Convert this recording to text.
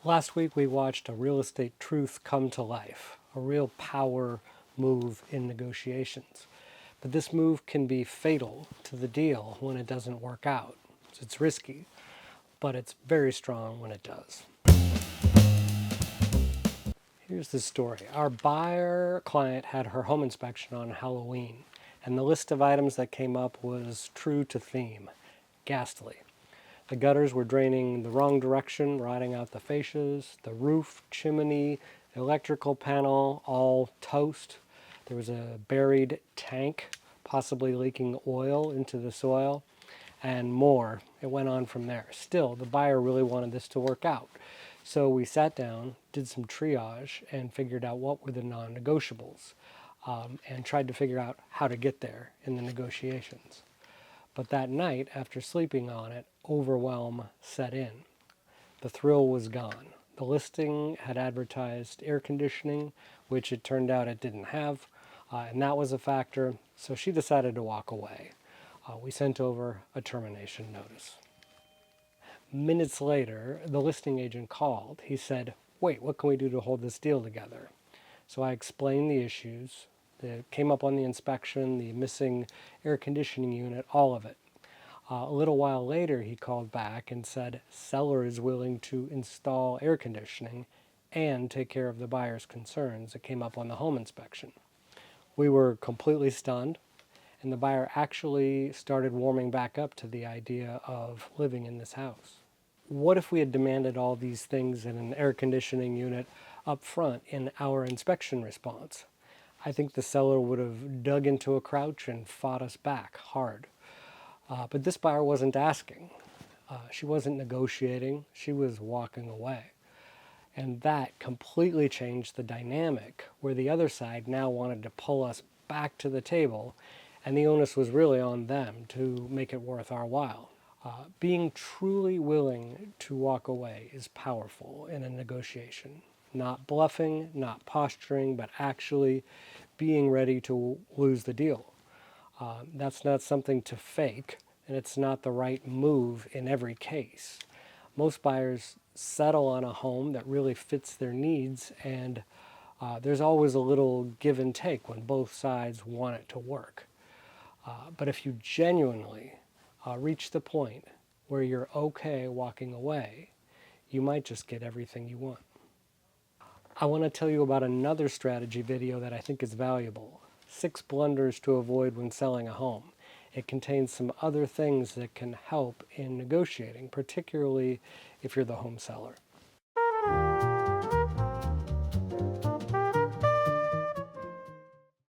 Last week we watched a real estate truth come to life, a real power move in negotiations. But this move can be fatal to the deal when it doesn't work out. It's risky, but it's very strong when it does. Here's the story. Our buyer client had her home inspection on Halloween, and the list of items that came up was true to theme, ghastly. The gutters were draining the wrong direction, rotting out the fascias. The roof, chimney, electrical panel, all toast. There was a buried tank, possibly leaking oil into the soil, and more. It went on from there. Still, the buyer really wanted this to work out. So we sat down, did some triage, and figured out what were the non-negotiables, and tried to figure out how to get there in the negotiations. But that night, after sleeping on it, overwhelm set in. The thrill was gone. The listing had advertised air conditioning, which it turned out it didn't have, and that was a factor, so she decided to walk away. We sent over a termination notice. Minutes later, the listing agent called. He said, "Wait, what can we do to hold this deal together?" So I explained the issues that came up on the inspection, the missing air conditioning unit, all of it. A little while later, he called back and said, seller is willing to install air conditioning and take care of the buyer's concerns that came up on the home inspection. We were completely stunned, and the buyer actually started warming back up to the idea of living in this house. What if we had demanded all these things in an air conditioning unit up front in our inspection response? I think the seller would have dug into a crouch and fought us back hard. But this buyer wasn't asking. She wasn't negotiating. She was walking away. And that completely changed the dynamic, where the other side now wanted to pull us back to the table, and the onus was really on them to make it worth our while. Being truly willing to walk away is powerful in a negotiation. Not bluffing, not posturing, but actually being ready to lose the deal. That's not something to fake, and it's not the right move in every case. Most buyers settle on a home that really fits their needs, and there's always a little give and take when both sides want it to work. But if you genuinely reach the point where you're okay walking away, you might just get everything you want. I want to tell you about another strategy video that I think is valuable. 6 blunders to avoid when selling a home. It contains some other things that can help in negotiating, particularly if you're the home seller.